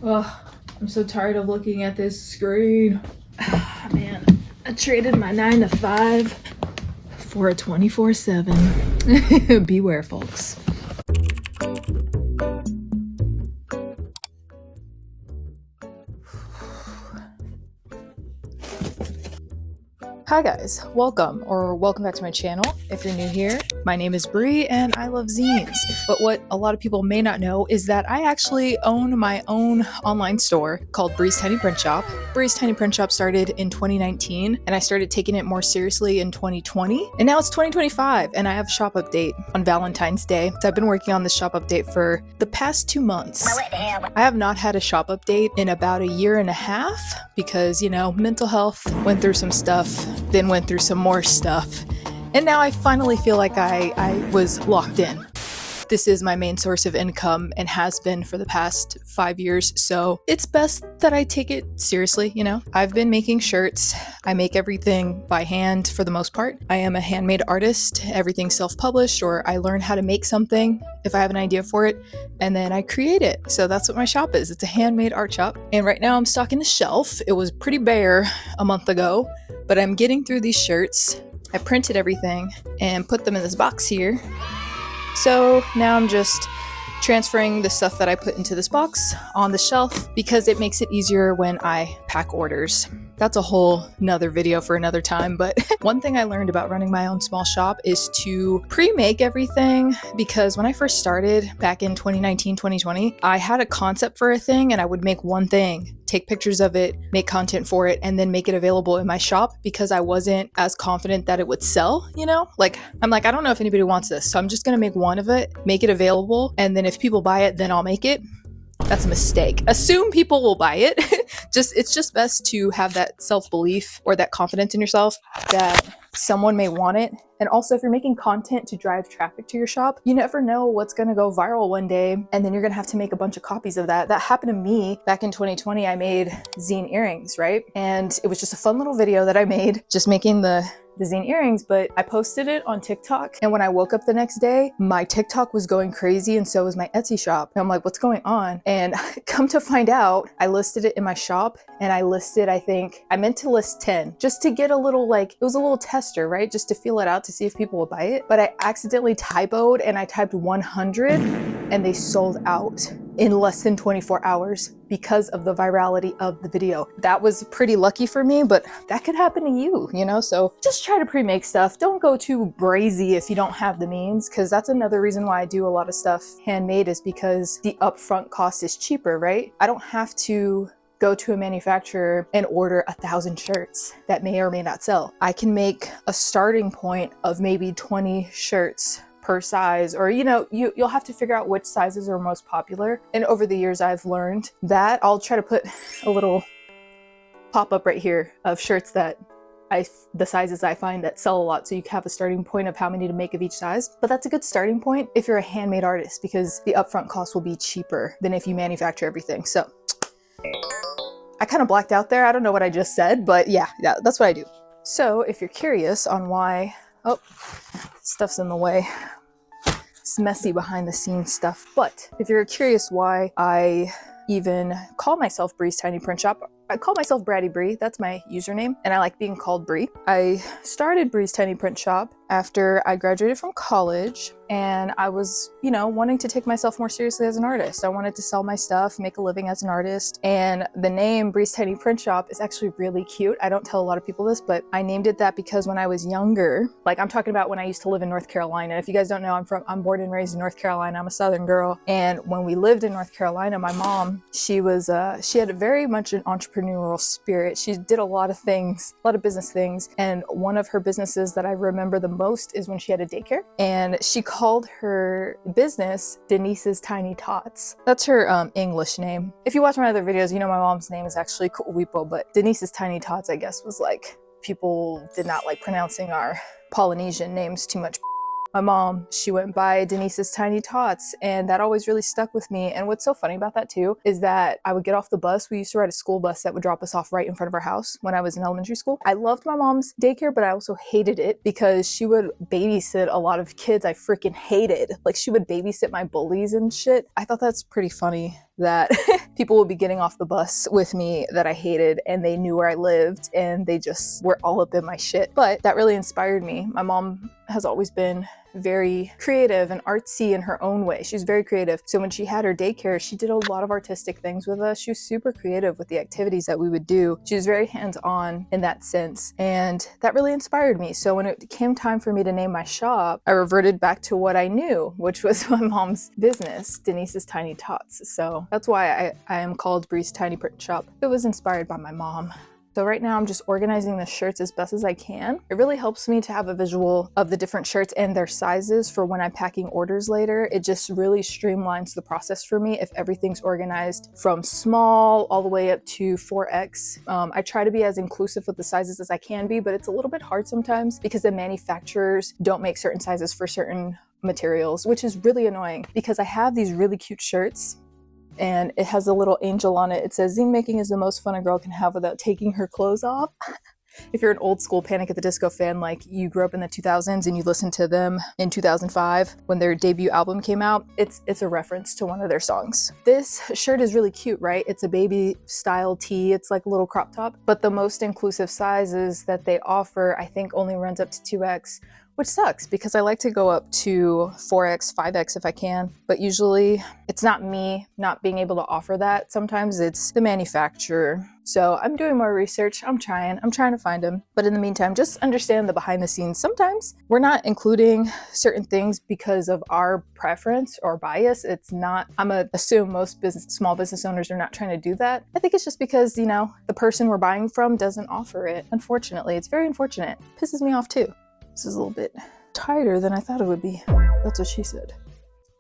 Oh, I'm so tired of looking at this screen. Man, I traded my 9 to 5 for a 24/7. Beware, folks. Hi guys, welcome back to my channel. If you're new here, my name is Bree and I love zines. But what a lot of people may not know is that I actually own my own online store called Bree's Tiny Print Shop. Bree's Tiny Print Shop started in 2019 and I started taking it more seriously in 2020. And now it's 2025 and I have a shop update on Valentine's Day. So I've been working on this shop update for the past 2 months. I have not had a shop update in about a year and a half because, you know, mental health, went through some stuff, then went through some more stuff, and now I finally feel like I was locked in. This is my main source of income and has been for the past 5 years, so it's best that I take it seriously, you know? I've been making shirts. I make everything by hand for the most part. I am a handmade artist, everything self-published, or I learn how to make something if I have an idea for it, and then I create it. So that's what my shop is. It's a handmade art shop, and right now I'm stocking the shelf. It was pretty bare a month ago, but I'm getting through these shirts. I printed everything and put them in this box here. So now I'm just transferring the stuff that I put into this box on the shelf because it makes it easier when I pack orders. That's a whole nother video for another time, but one thing I learned about running my own small shop is to pre-make everything, because when I first started back in 2019, 2020, I had a concept for a thing and I would make one thing, take pictures of it, make content for it, and then make it available in my shop because I wasn't as confident that it would sell, you know? Like, I'm like, I don't know if anybody wants this, so I'm just gonna make one of it, make it available, and then if people buy it, then I'll make it. That's a mistake. Assume people will buy it. It's just best to have that self-belief or that confidence in yourself that someone may want it. And also, if you're making content to drive traffic to your shop, you never know what's gonna go viral one day, and then you're gonna have to make a bunch of copies of that. That happened to me back in 2020. I made zine earrings, right? And it was just a fun little video that I made, just making the zine earrings, but I posted it on TikTok, and when I woke up the next day, my TikTok was going crazy and so was my Etsy shop. And I'm like, what's going on? And come to find out, I listed it in my shop, and I listed, I think, I meant to list 10, just to get a little, like, it was a little tester, right? Just to feel it out to see if people will buy it. But I accidentally typoed and I typed 100 and they sold out in less than 24 hours because of the virality of the video. That was pretty lucky for me, but that could happen to you, you know? So just try to pre-make stuff. Don't go too brazy if you don't have the means, because that's another reason why I do a lot of stuff handmade, is because the upfront cost is cheaper, right? I don't have to go to a manufacturer and order 1,000 shirts that may or may not sell. I can make a starting point of maybe 20 shirts per size, or, you know, you'll have to figure out which sizes are most popular. And over the years I've learned that I'll try to put a little pop-up right here of shirts that the sizes I find that sell a lot, so you have a starting point of how many to make of each size. But that's a good starting point if you're a handmade artist, because the upfront cost will be cheaper than if you manufacture everything. So I kind of blacked out there. I don't know what I just said, but yeah, that's what I do. So if you're curious on why, oh, stuff's in the way. It's messy behind the scenes stuff. But if you're curious why I even call myself Bree's Tiny Print Shop, I call myself Bratty Bree. That's my username, and I like being called Bree. I started Bree's Tiny Print Shop after I graduated from college, and I was, you know, wanting to take myself more seriously as an artist. I wanted to sell my stuff, make a living as an artist, and the name Bree's Tiny Print Shop is actually really cute. I don't tell a lot of people this, but I named it that because when I was younger, like, I'm talking about when I used to live in North Carolina. If you guys don't know, I'm born and raised in North Carolina. I'm a Southern girl, and when we lived in North Carolina, my mom, she had very much an entrepreneurial spirit. She did a lot of things, a lot of business things, and one of her businesses that I remember the most is when she had a daycare, and she called her business Denise's Tiny Tots. That's her English name. If you watch my other videos, you know my mom's name is actually Ku'wipo, but Denise's Tiny Tots, I guess, was like, people did not like pronouncing our Polynesian names too much. My mom, she went by Denise's Tiny Tots, and that always really stuck with me. And what's so funny about that too is that I would get off the bus. We used to ride a school bus that would drop us off right in front of our house when I was in elementary school. I loved my mom's daycare, but I also hated it because she would babysit a lot of kids I freaking hated. Like, she would babysit my bullies and shit. I thought that's pretty funny that people would be getting off the bus with me that I hated, and they knew where I lived, and they just were all up in my shit. But that really inspired me. My mom has always been very creative and artsy in her own way. She's very creative. So when she had her daycare, she did a lot of artistic things with us. She was super creative with the activities that we would do. She was very hands-on in that sense. And that really inspired me. So when it came time for me to name my shop, I reverted back to what I knew, which was my mom's business, Denise's Tiny Tots. So that's why I am called Bree's Tiny Print Shop. It was inspired by my mom. So right now I'm just organizing the shirts as best as I can. It really helps me to have a visual of the different shirts and their sizes for when I'm packing orders later. It just really streamlines the process for me if everything's organized from small all the way up to 4X. I try to be as inclusive with the sizes as I can be, but it's a little bit hard sometimes because the manufacturers don't make certain sizes for certain materials, which is really annoying because I have these really cute shirts and it has a little angel on it. It says, "Zine making is the most fun a girl can have without taking her clothes off." If you're an old school Panic at the Disco fan, like you grew up in the 2000s and you listened to them in 2005 when their debut album came out, it's a reference to one of their songs. This shirt is really cute, right? It's a baby style tee. It's like a little crop top, but the most inclusive sizes that they offer, I think, only runs up to 2X, which sucks because I like to go up to 4X, 5X if I can, but usually it's not me not being able to offer that. Sometimes it's the manufacturer. So I'm doing more research. I'm trying to find them. But in the meantime, just understand the behind the scenes. Sometimes we're not including certain things because of our preference or bias. It's not, I'm gonna assume most small business owners are not trying to do that. I think it's just because, you know, the person we're buying from doesn't offer it. Unfortunately, it's very unfortunate. Pisses me off too. This is a little bit tighter than I thought it would be. That's what she said.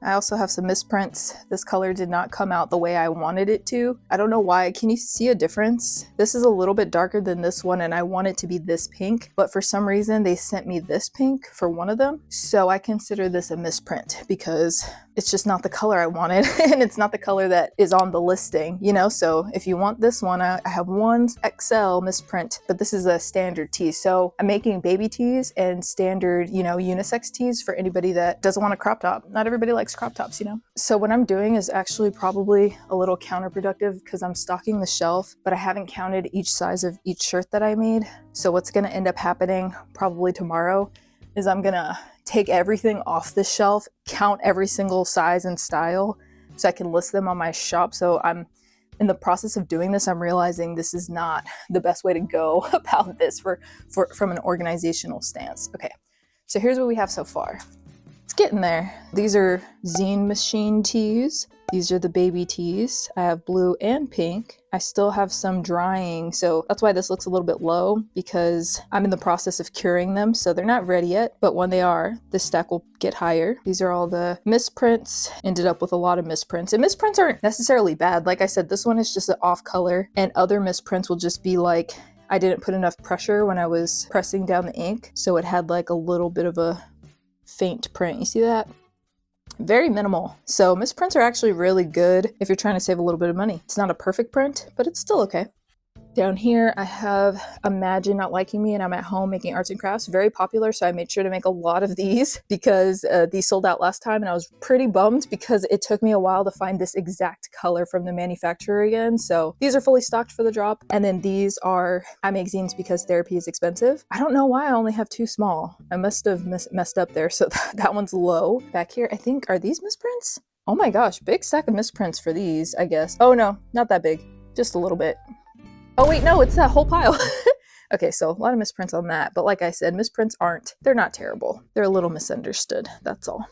I also have some misprints. This color did not come out the way I wanted it to. I don't know why. Can you see a difference? This is a little bit darker than this one and I want it to be this pink, but for some reason they sent me this pink for one of them. So I consider this a misprint because it's just not the color I wanted and it's not the color that is on the listing, you know? So if you want this one, I have one XL misprint, but this is a standard tee. So I'm making baby tees and standard, you know, unisex tees for anybody that doesn't want a crop top. Not everybody likes crop tops, you know? So what I'm doing is actually probably a little counterproductive because I'm stocking the shelf, but I haven't counted each size of each shirt that I made. So what's gonna end up happening probably tomorrow is I'm gonna take everything off the shelf, count every single size and style so I can list them on my shop. So I'm in the process of doing this, I'm realizing this is not the best way to go about this from an organizational stance. Okay, so here's what we have so far. It's getting there. These are Zine machine tees. These are the baby tees. I have blue and pink. I still have some drying, so that's why this looks a little bit low because I'm in the process of curing them, so they're not ready yet, but when they are, this stack will get higher. These are all the misprints. Ended up with a lot of misprints, and misprints aren't necessarily bad. Like I said, this one is just an off color, and other misprints will just be like, I didn't put enough pressure when I was pressing down the ink, so it had like a little bit of a faint print. You see that? Very minimal. So misprints are actually really good if you're trying to save a little bit of money. It's not a perfect print, but it's still okay. Down here, I have Imagine Not Liking Me, and I'm at home making arts and crafts. Very popular, so I made sure to make a lot of these because these sold out last time, and I was pretty bummed because it took me a while to find this exact color from the manufacturer again. So these are fully stocked for the drop. And then these are, I make zines because therapy is expensive. I don't know why I only have two small. I must have messed up there, so that one's low. Back here, I think, are these misprints? Oh my gosh, big stack of misprints for these, I guess. Oh no, not that big, just a little bit. Oh wait, no, it's that whole pile. Okay, so a lot of misprints on that, but like I said, misprints they're not terrible. They're a little misunderstood, that's all.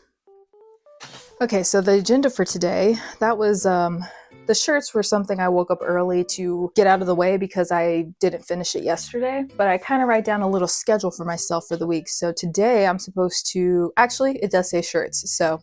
Okay, so the agenda for today, that was, the shirts were something I woke up early to get out of the way because I didn't finish it yesterday, but I kind of write down a little schedule for myself for the week. So today I'm supposed to, actually it does say shirts, so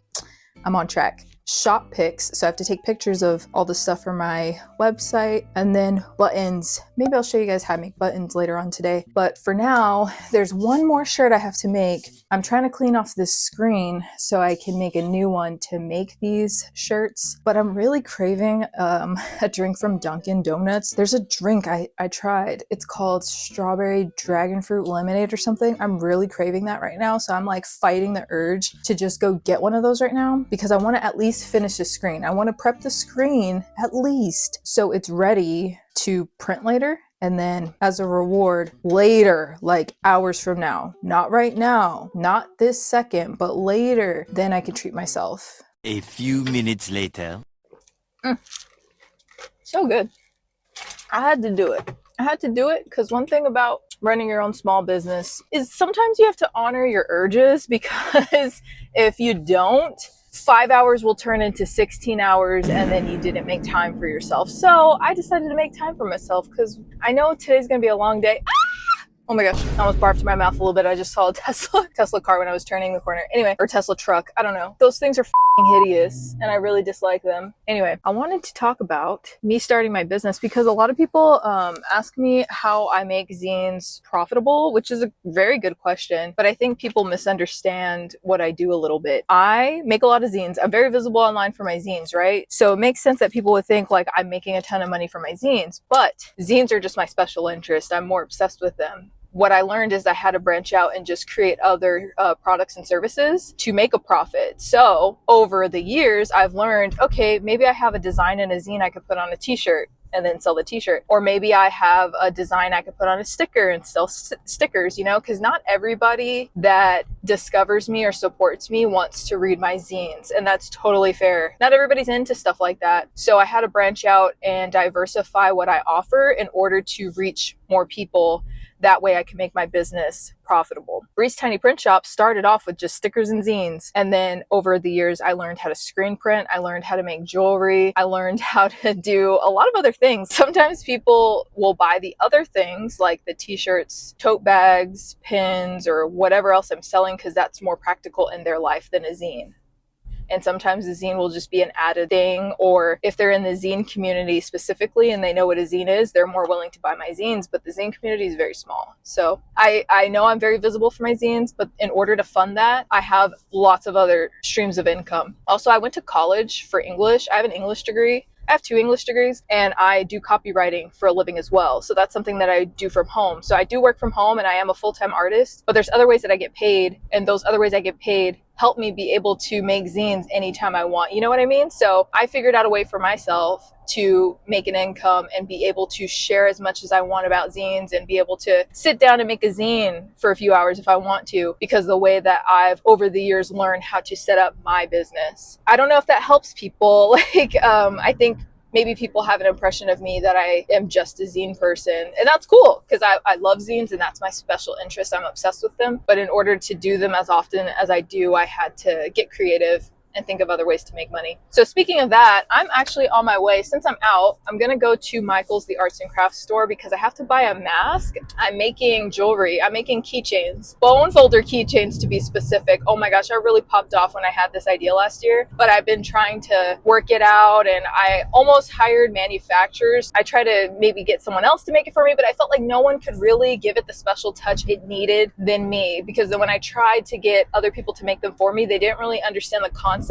I'm on track. Shop pics, so I have to take pictures of all the stuff from my website, and then buttons. Maybe I'll show you guys how to make buttons later on today, but for now there's one more shirt I have to make. I'm trying to clean off this screen so I can make a new one to make these shirts, but I'm really craving a drink from Dunkin' Donuts. There's a drink I tried, it's called strawberry dragon fruit lemonade or something. I'm really craving that right now, so I'm like fighting the urge to just go get one of those right now because I want to at least least finish the screen. I want to prep the screen at least so it's ready to print later. And then as a reward later, like hours from now, not right now, not this second, but later, then I can treat myself. A few minutes later. So good. I had to do it. I had to do it because one thing about running your own small business is sometimes you have to honor your urges, because if you don't, 5 hours will turn into 16 hours and then you didn't make time for yourself. So I decided to make time for myself because I know today's going to be a long day. Oh my gosh, I almost barfed in my mouth a little bit. I just saw a Tesla car when I was turning the corner. Anyway, or Tesla truck. I don't know. Those things are hideous and I really dislike them. Anyway, I wanted to talk about me starting my business because a lot of people ask me how I make zines profitable, which is a very good question, but I think people misunderstand what I do a little bit. I make a lot of zines. I'm very visible online for my zines, right? So it makes sense that people would think like I'm making a ton of money for my zines, but zines are just my special interest. I'm more obsessed with them. What I learned is I had to branch out and just create other products and services to make a profit. So over the years, I've learned, okay, maybe I have a design in a zine I could put on a t-shirt and then sell the t-shirt. Or maybe I have a design I could put on a sticker and sell stickers, you know, because not everybody that discovers me or supports me wants to read my zines. And that's totally fair. Not everybody's into stuff like that. So I had to branch out and diversify what I offer in order to reach more people. That way I can make my business profitable. Bree's Tiny Print Shop started off with just stickers and zines. And then over the years, I learned how to screen print. I learned how to make jewelry. I learned how to do a lot of other things. Sometimes people will buy the other things like the t-shirts, tote bags, pins, or whatever else I'm selling because that's more practical in their life than a zine. And sometimes the zine will just be an added thing, or if they're in the zine community specifically and they know what a zine is, they're more willing to buy my zines, but the zine community is very small. So I know I'm very visible for my zines, but in order to fund that, I have lots of other streams of income. Also, I went to college for English. I have an English degree. I have 2 English degrees and I do copywriting for a living as well. So that's something that I do from home. So I do work from home and I am a full-time artist, but there's other ways that I get paid, and those other ways I get paid help me be able to make zines anytime I want. You know what I mean? So I figured out a way for myself to make an income and be able to share as much as I want about zines and be able to sit down and make a zine for a few hours if I want to, because the way that I've over the years learned how to set up my business. I don't know if that helps people. I think maybe people have an impression of me that I am just a zine person, and that's cool because I love zines and that's my special interest. I'm obsessed with them, but in order to do them as often as I do, I had to get creative and think of other ways to make money. So speaking of that, I'm actually on my way. Since I'm out, I'm gonna go to Michael's, the arts and crafts store, because I have to buy a mask. I'm making jewelry. I'm making keychains, bone folder keychains to be specific. Oh my gosh, I really popped off when I had this idea last year, but I've been trying to work it out and I almost hired manufacturers. I tried to maybe get someone else to make it for me, but I felt like no one could really give it the special touch it needed than me, because then when I tried to get other people to make them for me, they didn't really understand the concept.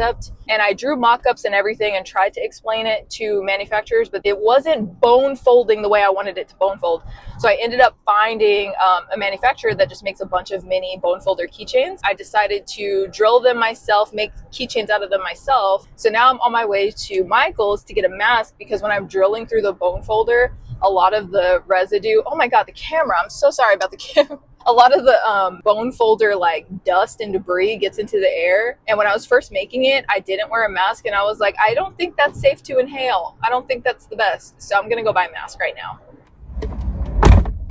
And I drew mock-ups and everything and tried to explain it to manufacturers, but it wasn't bone folding the way I wanted it to bone fold. So I ended up finding a manufacturer that just makes a bunch of mini bone folder keychains. I decided to drill them myself, make keychains out of them myself. So now I'm on my way to Michael's to get a mask, because when I'm drilling through the bone folder, a lot of the residue, oh my God, the camera, I'm so sorry about the camera. A lot of the bone folder like dust and debris gets into the air. And when I was first making it, I didn't wear a mask and I was like, I don't think that's safe to inhale. I don't think that's the best. So I'm gonna go buy a mask right now.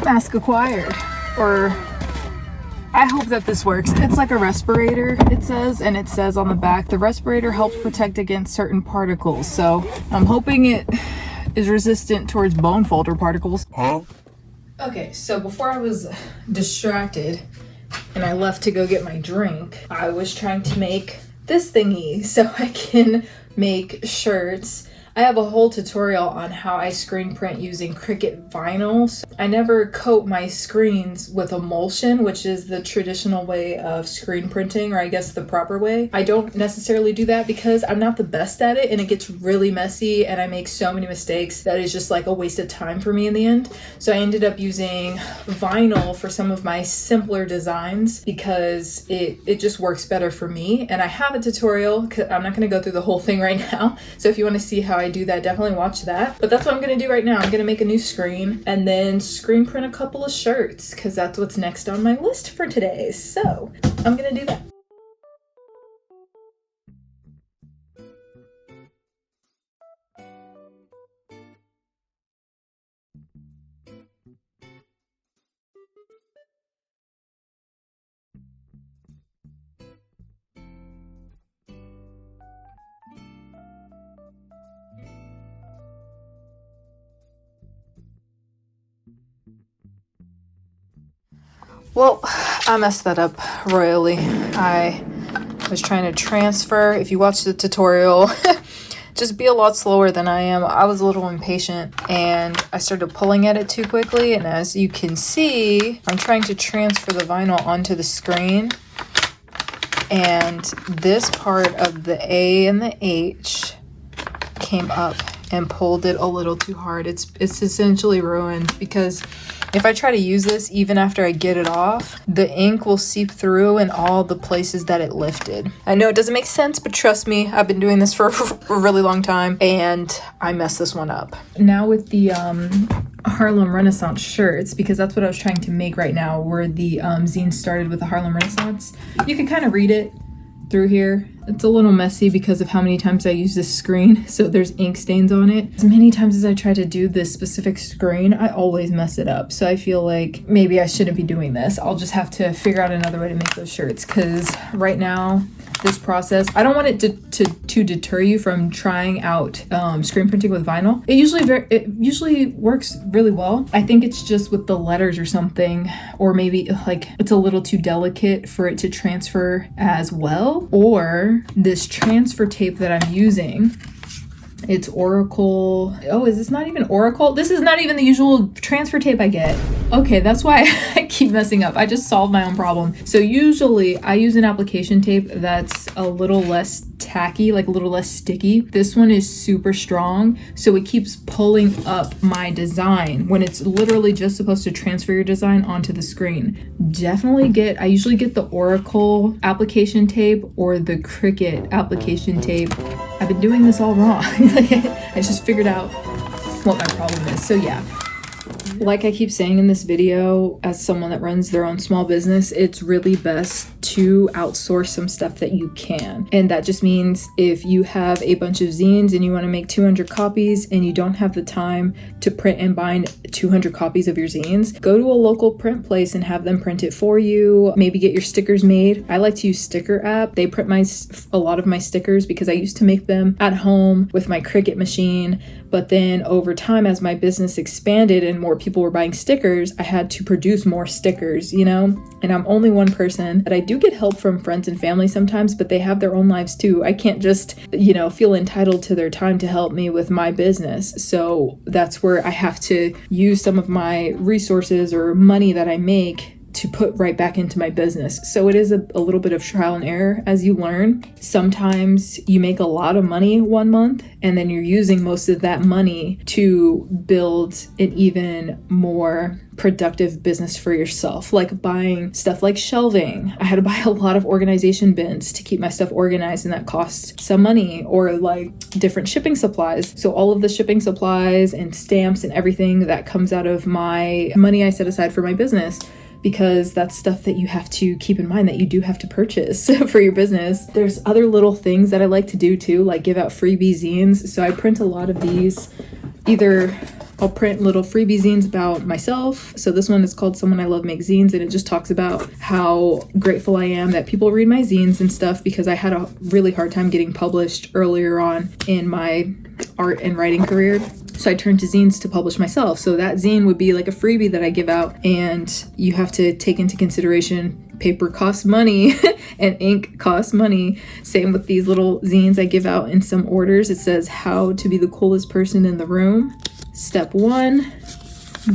Mask acquired. Or I hope that this works. It's like a respirator, it says, and it says on the back, the respirator helps protect against certain particles. So I'm hoping it is resistant towards bone folder particles. Huh? Okay, so before I was distracted and I left to go get my drink, I was trying to make this thingy so I can make shirts. I have a whole tutorial on how I screen print using Cricut vinyl. So I never coat my screens with emulsion, which is the traditional way of screen printing, or I guess the proper way. I don't necessarily do that because I'm not the best at it and it gets really messy and I make so many mistakes that it's just like a waste of time for me in the end. So I ended up using vinyl for some of my simpler designs because it just works better for me. And I have a tutorial. I'm not going to go through the whole thing right now. So if you want to see how I do that, definitely watch that. But that's what I'm going to do right now. I'm going to make a new screen and then screen print a couple of shirts because that's what's next on my list for today. So I'm going to do that. Well, I messed that up royally. I was trying to transfer. If you watch the tutorial, just be a lot slower than I am. I was a little impatient and I started pulling at it too quickly. And as you can see, I'm trying to transfer the vinyl onto the screen. And this part of the A and the H came up and pulled it a little too hard. It's essentially ruined because if I try to use this, even after I get it off, the ink will seep through in all the places that it lifted. I know it doesn't make sense, but trust me, I've been doing this for a really long time and I messed this one up. Now with the Harlem Renaissance shirts, because that's what I was trying to make right now, where the zine started with the Harlem Renaissance. You can kind of read it through here. It's a little messy because of how many times I use this screen, so there's ink stains on it. As many times as I try to do this specific screen, I always mess it up. So I feel like maybe I shouldn't be doing this. I'll just have to figure out another way to make those shirts, because right now, this process, I don't want it to deter you from trying out screen printing with vinyl. It usually works really well. I think it's just with the letters or something, or maybe like it's a little too delicate for it to transfer as well, or this transfer tape that I'm using, it's Oracle. Oh, is this not even Oracle? This is not even the usual transfer tape I get. Okay, that's why I keep messing up. I just solved my own problem. So usually I use an application tape that's a little less tacky, like a little less sticky. This one is super strong, so it keeps pulling up my design when it's literally just supposed to transfer your design onto the screen. I usually get the Oracle application tape or the Cricut application tape. I've been doing this all wrong. I just figured out what my problem is. So yeah, like I keep saying in this video, as someone that runs their own small business, it's really best to outsource some stuff that you can. And that just means if you have a bunch of zines and you want to make 200 copies and you don't have the time to print and bind 200 copies of your zines, go to a local print place and have them print it for you. Maybe get your stickers made. I like to use Sticker app. They print a lot of my stickers because I used to make them at home with my Cricut machine. But then over time, as my business expanded and more people were buying stickers, I had to produce more stickers, you know? And I'm only one person, but I do get help from friends and family sometimes, but they have their own lives too. I can't just, feel entitled to their time to help me with my business. So that's where I have to use some of my resources or money that I make to put right back into my business. So it is a little bit of trial and error as you learn. Sometimes you make a lot of money one month and then you're using most of that money to build an even more productive business for yourself, like buying stuff like shelving. I had to buy a lot of organization bins to keep my stuff organized, and that cost some money, or like different shipping supplies. So all of the shipping supplies and stamps and everything that comes out of my money I set aside for my business, because that's stuff that you have to keep in mind that you do have to purchase for your business. There's other little things that I like to do too, like give out freebie zines. So I print a lot of these. Either I'll print little freebie zines about myself. So this one is called Someone I Love Makes Zines, and it just talks about how grateful I am that people read my zines and stuff, because I had a really hard time getting published earlier on in my art and writing career. So I turned to zines to publish myself. So that zine would be like a freebie that I give out, and you have to take into consideration paper costs money and ink costs money. Same with these little zines I give out in some orders. It says how to be the coolest person in the room. Step 1,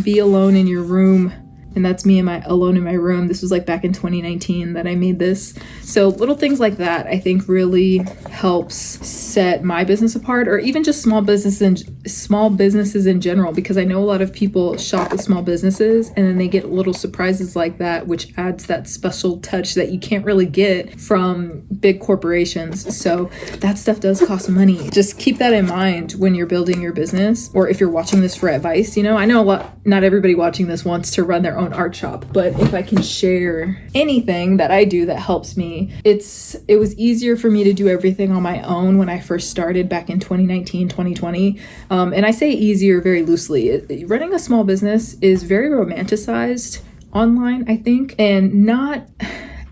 be alone in your room. And that's me alone in my room. This was like back in 2019 that I made this. So little things like that I think really helps set my business apart, or even just small businesses in general, because I know a lot of people shop with small businesses and then they get little surprises like that, which adds that special touch that you can't really get from big corporations. So that stuff does cost money. Just keep that in mind when you're building your business, or if you're watching this for advice. You know, I know not everybody watching this wants to run their own art shop, but if I can share anything that I do that helps me, it was easier for me to do everything on my own when I first started back in 2019, 2020. And I say easier very loosely. Running a small business is very romanticized online, I think, and not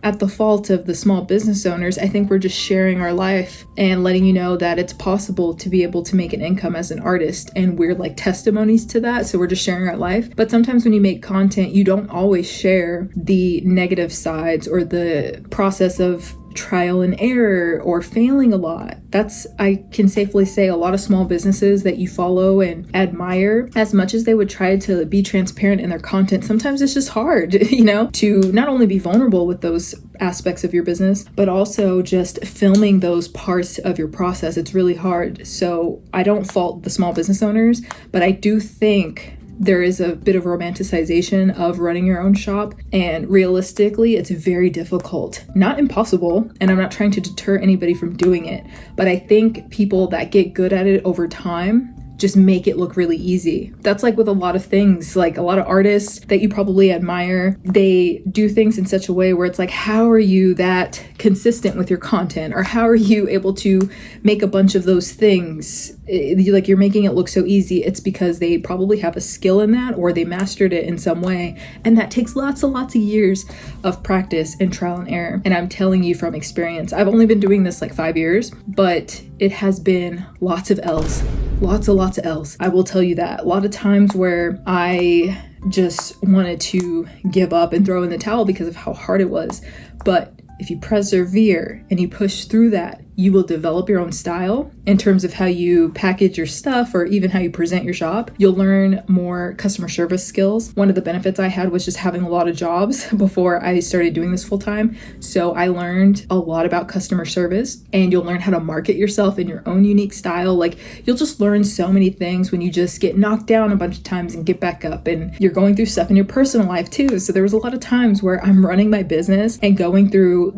at the fault of the small business owners. I think we're just sharing our life and letting you know that it's possible to be able to make an income as an artist, and we're like testimonies to that. So we're just sharing our life. But sometimes when you make content, you don't always share the negative sides or the process of trial and error or failing a lot. That's, I can safely say, a lot of small businesses that you follow and admire, as much as they would try to be transparent in their content, sometimes it's just hard, you know, to not only be vulnerable with those aspects of your business, but also just filming those parts of your process. It's really hard. So I don't fault the small business owners, but I do think there is a bit of romanticization of running your own shop, and realistically, it's very difficult. Not impossible, and I'm not trying to deter anybody from doing it, but I think people that get good at it over time just make it look really easy. That's like with a lot of things, like a lot of artists that you probably admire, they do things in such a way where it's like, how are you that consistent with your content? Or how are you able to make a bunch of those things? Like, you're making it look so easy. It's because they probably have a skill in that, or they mastered it in some way. And that takes lots and lots of years of practice and trial and error. And I'm telling you from experience, I've only been doing this like 5 years, but it has been lots of L's. Lots of L's. I will tell you that. A lot of times where I just wanted to give up and throw in the towel because of how hard it was. But if you persevere and you push through that, you will develop your own style in terms of how you package your stuff, or even how you present your shop. You'll learn more customer service skills. One of the benefits I had was just having a lot of jobs before I started doing this full time. So I learned a lot about customer service, and you'll learn how to market yourself in your own unique style. Like, you'll just learn so many things when you just get knocked down a bunch of times and get back up, and you're going through stuff in your personal life too. So there was a lot of times where I'm running my business and going through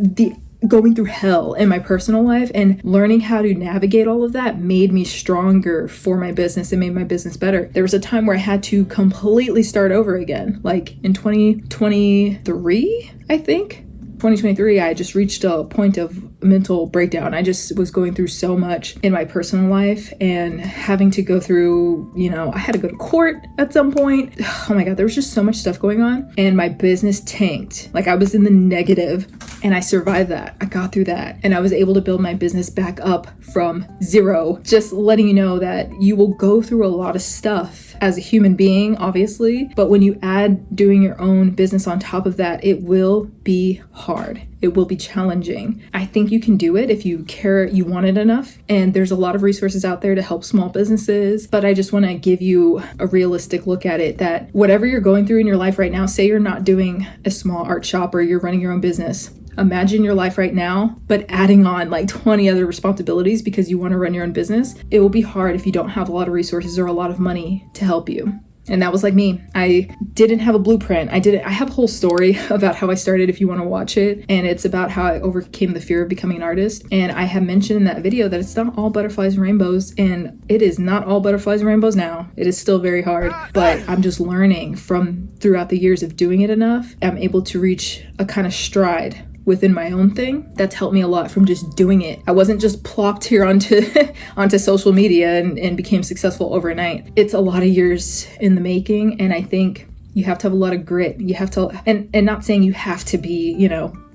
hell in my personal life, and learning how to navigate all of that made me stronger for my business and made my business better. There was a time where I had to completely start over again, like in 2023, I think. 2023, I just reached a point of mental breakdown. I just was going through so much in my personal life, and having to go through, I had to go to court at some point. Oh my God, there was just so much stuff going on, and my business tanked. Like, I was in the negative, and I survived that. I got through that, and I was able to build my business back up from zero. Just letting you know that you will go through a lot of stuff as a human being, obviously, but when you add doing your own business on top of that, it will be hard. It will be challenging. I think you can do it if you care, you want it enough. And there's a lot of resources out there to help small businesses. But I just want to give you a realistic look at it, that whatever you're going through in your life right now, say you're not doing a small art shop or you're running your own business. Imagine your life right now, but adding on like 20 other responsibilities because you want to run your own business. It will be hard if you don't have a lot of resources or a lot of money to help you. And that was like me. I didn't have a blueprint. I have a whole story about how I started if you want to watch it. And it's about how I overcame the fear of becoming an artist. And I have mentioned in that video that it's not all butterflies and rainbows. And it is not all butterflies and rainbows now. It is still very hard. But I'm just learning from throughout the years of doing it enough. I'm able to reach a kind of stride within my own thing that's helped me a lot from just doing it. I wasn't just plopped here onto social media and became successful overnight. It's a lot of years in the making, and I think you have to have a lot of grit. You have to, and not saying you have to be,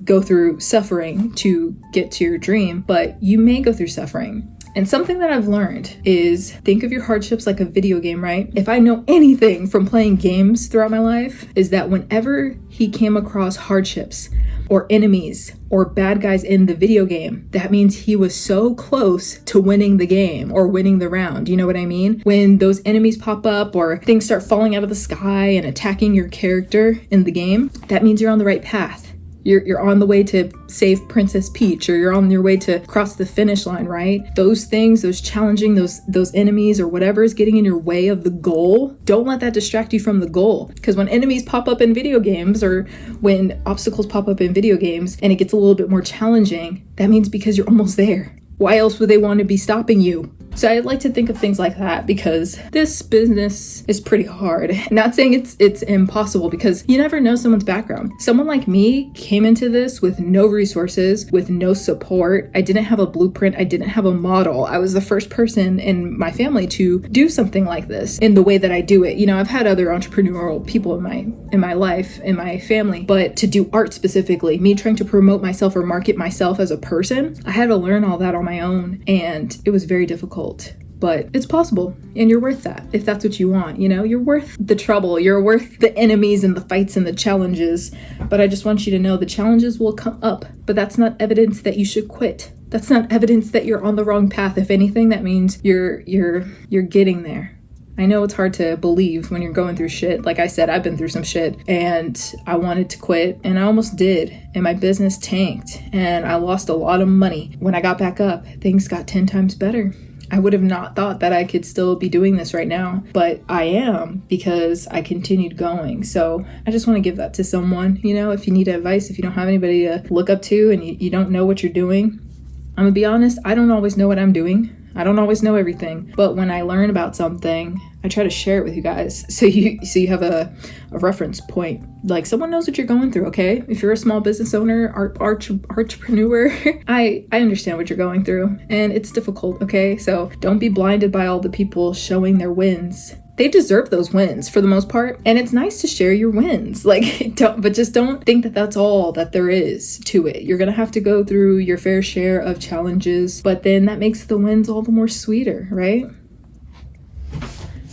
go through suffering to get to your dream, but you may go through suffering. And something that I've learned is think of your hardships like a video game, right? If I know anything from playing games throughout my life, is that whenever he came across hardships or enemies or bad guys in the video game, that means he was so close to winning the game or winning the round. You know what I mean? When those enemies pop up or things start falling out of the sky and attacking your character in the game, that means you're on the right path. You're on the way to save Princess Peach, or you're on your way to cross the finish line, right? Those things, those challenging, those enemies or whatever is getting in your way of the goal, don't let that distract you from the goal. Because when enemies pop up in video games, or when obstacles pop up in video games and it gets a little bit more challenging, that means because you're almost there. Why else would they want to be stopping you? So I like to think of things like that, because this business is pretty hard. Not saying it's impossible, because you never know someone's background. Someone like me came into this with no resources, with no support. I didn't have a blueprint. I didn't have a model. I was the first person in my family to do something like this in the way that I do it. You know, I've had other entrepreneurial people in my life, in my family, but to do art specifically, me trying to promote myself or market myself as a person, I had to learn all that on my own, and it was very difficult. But it's possible, and you're worth that if that's what you want. You know, you're worth the trouble, you're worth the enemies and the fights and the challenges. But I just want you to know the challenges will come up, but that's not evidence that you should quit. That's not evidence that you're on the wrong path. If anything, that means you're getting there. I know it's hard to believe when you're going through shit. Like I said, I've been through some shit, and I wanted to quit, and I almost did, and my business tanked, and I lost a lot of money. When I got back up, things got 10 times better. I would have not thought that I could still be doing this right now, but I am, because I continued going. So I just want to give that to someone. You know, if you need advice, if you don't have anybody to look up to, and you don't know what you're doing, I'm gonna be honest, I don't always know what I'm doing. I don't always know everything, but when I learn about something, I try to share it with you guys, so you have a reference point. Like, someone knows what you're going through, okay? If you're a small business owner, entrepreneur, I understand what you're going through, and it's difficult, okay? So don't be blinded by all the people showing their wins. They deserve those wins for the most part, and it's nice to share your wins. Like, just don't think that that's all that there is to it. You're gonna have to go through your fair share of challenges, but then that makes the wins all the more sweeter, right?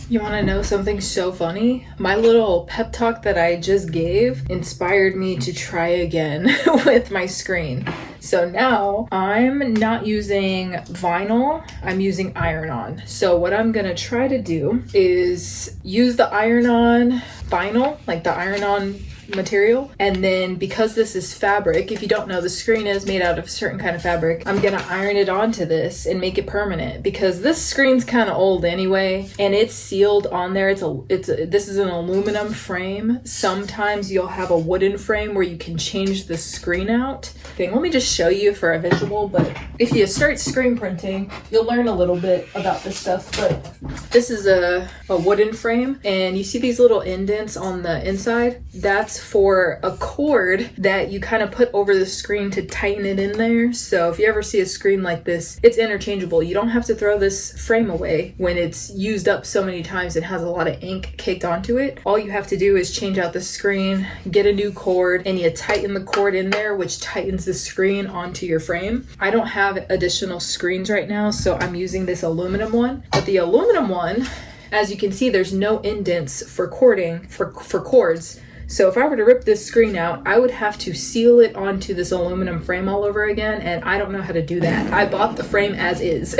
You want to know something so funny? My little pep talk that I just gave inspired me to try again with my screen. So now I'm not using vinyl, I'm using iron-on. So what I'm gonna try to do is use the iron-on vinyl, like the iron-on material, and then because this is fabric, if you don't know, the screen is made out of a certain kind of fabric. I'm gonna iron it onto this and make it permanent, because this screen's kind of old anyway, and it's sealed on there. This is an aluminum frame. Sometimes you'll have a wooden frame where you can change the screen out. Let me just show you for a visual, but if you start screen printing, you'll learn a little bit about this stuff. But this is a wooden frame, and you see these little indents on the inside? That's for a cord that you kind of put over the screen to tighten it in there. So if you ever see a screen like this, it's interchangeable. You don't have to throw this frame away when it's used up so many times and has a lot of ink caked onto it. All you have to do is change out the screen, get a new cord, and you tighten the cord in there, which tightens the screen onto your frame. I don't have additional screens right now, so I'm using this aluminum one. But the aluminum one, as you can see, there's no indents for cording, for cords. So if I were to rip this screen out, I would have to seal it onto this aluminum frame all over again, and I don't know how to do that. I bought the frame as is.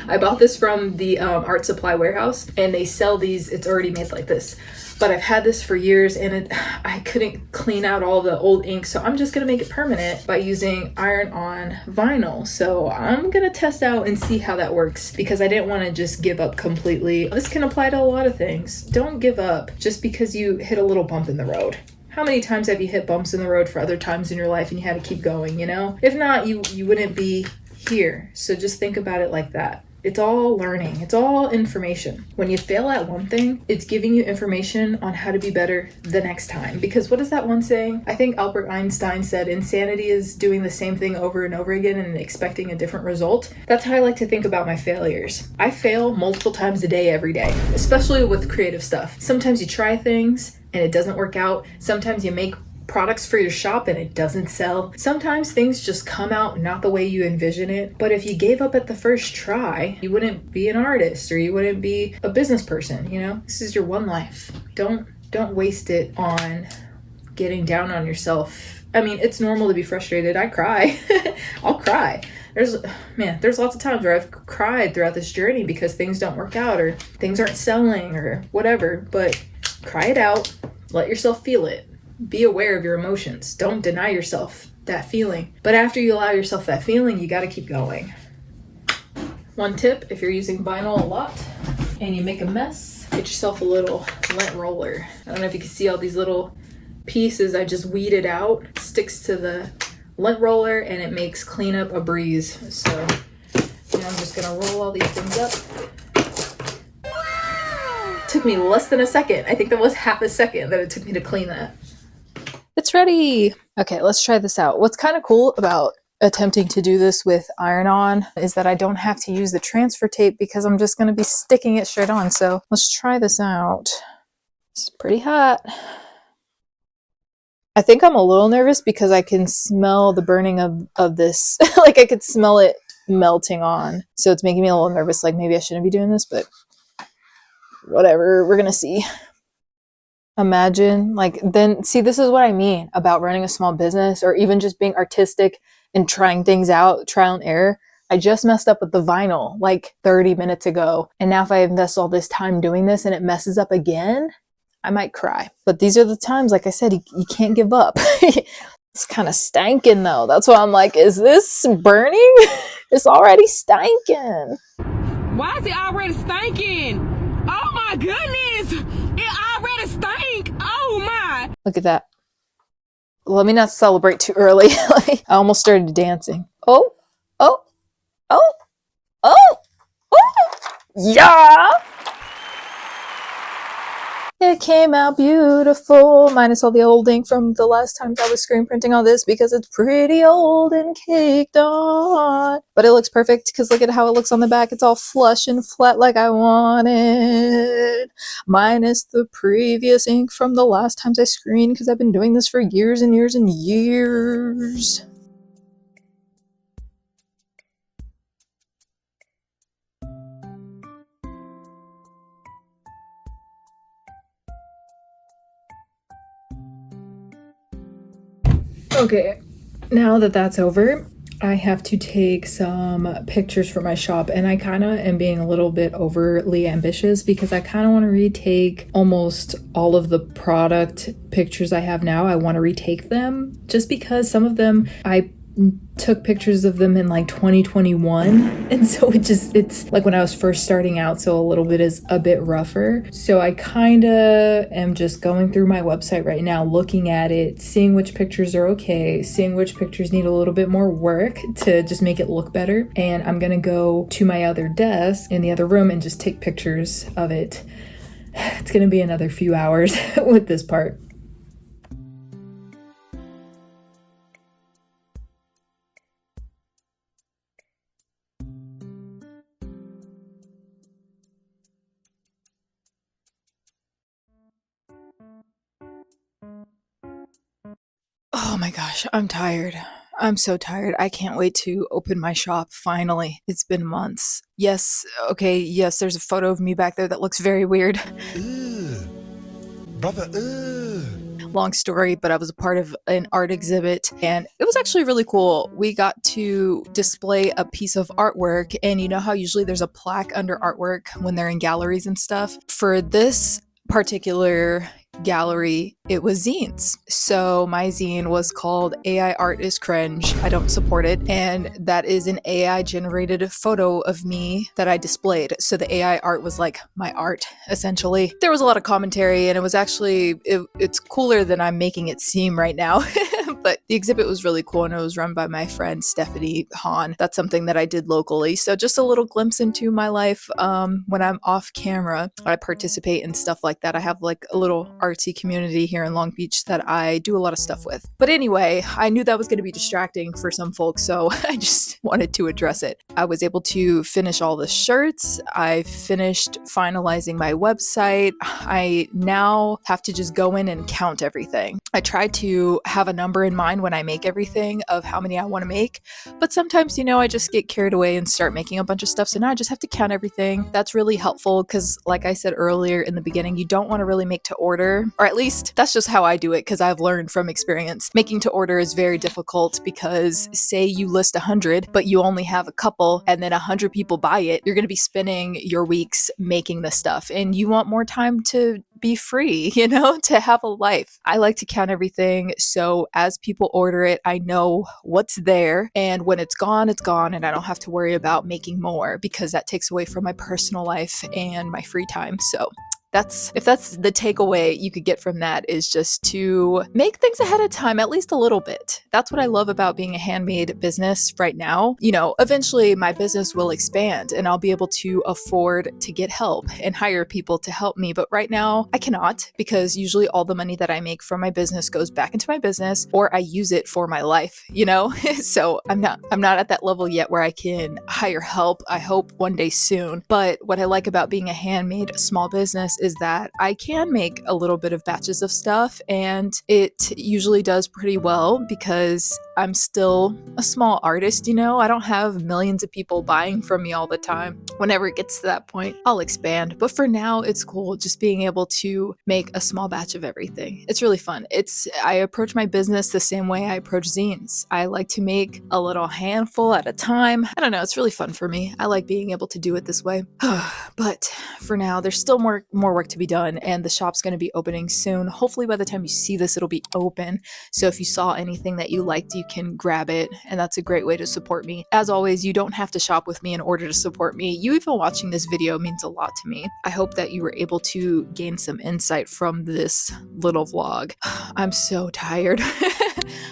I bought this from the art supply warehouse, and they sell these, it's already made like this. But I've had this for years, and I couldn't clean out all the old ink, so I'm just gonna make it permanent by using iron-on vinyl. So I'm gonna test out and see how that works, because I didn't want to just give up completely. This can apply to a lot of things. Don't give up just because you hit a little bump in the road. How many times have you hit bumps in the road for other times in your life and you had to keep going, you know? If not, you wouldn't be here. So just think about it like that. It's all learning. It's all information. When you fail at one thing, it's giving you information on how to be better the next time. Because what is that one saying? I think Albert Einstein said insanity is doing the same thing over and over again and expecting a different result. That's how I like to think about my failures. I fail multiple times a day, every day, especially with creative stuff. Sometimes you try things and it doesn't work out. Sometimes you make products for your shop and it doesn't sell. Sometimes things just come out not the way you envision it. But if you gave up at the first try, you wouldn't be an artist or you wouldn't be a business person, you know? This is your one life. Don't waste it on getting down on yourself. I mean, it's normal to be frustrated. I cry. I'll cry. There's lots of times where I've cried throughout this journey because things don't work out or things aren't selling or whatever, but cry it out. Let yourself feel it. Be aware of your emotions. Don't deny yourself that feeling. But after you allow yourself that feeling, you got to keep going. One tip, if you're using vinyl a lot and you make a mess, get yourself a little lint roller. I don't know if you can see all these little pieces I just weeded out. Sticks to the lint roller and it makes cleanup a breeze. So now I'm just gonna roll all these things up. Took me less than a second. I think that was half a second that it took me to clean that. It's ready. Okay, let's try this out. What's kind of cool about attempting to do this with iron-on is that I don't have to use the transfer tape because I'm just gonna be sticking it straight on. So let's try this out. It's pretty hot. I think I'm a little nervous because I can smell the burning of this. Like I could smell it melting on. So it's making me a little nervous. Like maybe I shouldn't be doing this, but whatever. We're gonna see. Imagine, like, then see, this is what I mean about running a small business or even just being artistic and trying things out, trial and error. I just messed up with the vinyl like 30 minutes ago. And now if I invest all this time doing this and it messes up again, I might cry. But these are the times, like I said, you can't give up. It's kind of stanking though. That's why I'm like, is this burning? It's already stanking. Why is it already stinking? Oh my goodness! It already stink! Oh my! Look at that. Let me not celebrate too early. I almost started dancing. Oh, oh, oh, oh, oh, yeah! It came out beautiful, minus all the old ink from the last time I was screen printing on this because it's pretty old and caked on. But it looks perfect because look at how it looks on the back. It's all flush and flat like I wanted. Minus the previous ink from the last times I screened because I've been doing this for years and years and years. Okay, now that that's over, I have to take some pictures for my shop, and I kind of am being a little bit overly ambitious because I kind of want to retake almost all of the product pictures I have now. I want to retake them just because some of them I took pictures of them in like 2021, and so it's like when I was first starting out, so a little bit is a bit rougher. So I kind of am just going through my website right now, looking at it, seeing which pictures are okay, seeing which pictures need a little bit more work to just make it look better. And I'm gonna go to my other desk in the other room and just take pictures of it. It's gonna be another few hours with this part. Oh my gosh, I'm tired. I'm so tired. I can't wait to open my shop finally. It's been months. Yes, okay, yes, there's a photo of me back there that looks very weird. Brother, Long story, but I was a part of an art exhibit and it was actually really cool. We got to display a piece of artwork, and you know how usually there's a plaque under artwork when they're in galleries and stuff? For this particular gallery, it was zines. So my zine was called AI Art is Cringe. I don't support it. And that is an AI generated photo of me that I displayed. So the AI art was like my art, essentially. There was a lot of commentary, and it was actually, it's cooler than I'm making it seem right now. But the exhibit was really cool, and it was run by my friend Stephanie Hahn. That's something that I did locally. So just a little glimpse into my life when I'm off camera. I participate in stuff like that. I have like a little artsy community here in Long Beach that I do a lot of stuff with. But anyway, I knew that was going to be distracting for some folks, so I just wanted to address it. I was able to finish all the shirts. I finished finalizing my website. I now have to just go in and count everything. I try to have a number in mind when I make everything of how many I want to make, but sometimes, you know, I just get carried away and start making a bunch of stuff. So now I just have to count everything. That's really helpful because, like I said earlier in the beginning, you don't want to really make to order, or at least that's just how I do it because I've learned from experience. Making to order is very difficult because say you list 100, but you only have a couple and then 100 people buy it, you're going to be spending your weeks making this stuff and you want more time to be free, you know, to have a life. I like to count everything so as people order it, I know what's there, and when it's gone, and I don't have to worry about making more because that takes away from my personal life and my free time. So if that's the takeaway you could get from that, is just to make things ahead of time, at least a little bit. That's what I love about being a handmade business right now. You know, eventually my business will expand and I'll be able to afford to get help and hire people to help me. But right now I cannot, because usually all the money that I make from my business goes back into my business or I use it for my life, you know? So I'm not at that level yet where I can hire help. I hope one day soon. But what I like about being a handmade small business is that I can make a little bit of batches of stuff and it usually does pretty well because I'm still a small artist, you know? I don't have millions of people buying from me all the time. Whenever it gets to that point, I'll expand. But for now, it's cool just being able to make a small batch of everything. It's really fun. I approach my business the same way I approach zines. I like to make a little handful at a time. I don't know, it's really fun for me. I like being able to do it this way. But for now, there's still more work to be done, and the shop's going to be opening soon. Hopefully by the time you see this, it'll be open. So if you saw anything that you liked, you can grab it, and that's a great way to support me. As always, you don't have to shop with me in order to support me. You even watching this video means a lot to me. I hope that you were able to gain some insight from this little vlog. I'm so tired.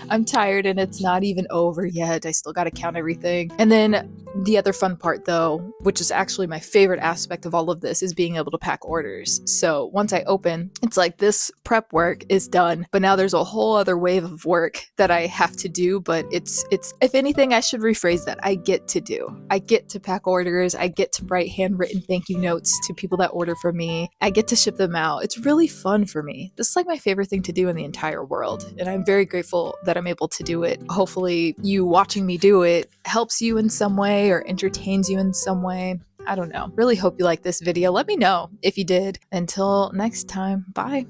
I'm tired and it's not even over yet. I still got to count everything. And then the other fun part though, which is actually my favorite aspect of all of this, is being able to pack orders. So once I open, it's like this prep work is done, but now there's a whole other wave of work that I have to do. But it's if anything, I should rephrase that. I get to do. I get to pack orders. I get to write handwritten thank you notes to people that order from me. I get to ship them out. It's really fun for me. This is like my favorite thing to do in the entire world. And I'm very grateful that I'm able to do it. Hopefully you watching me do it helps you in some way or entertains you in some way. I don't know. Really hope you like this video. Let me know if you did. Until next time, bye.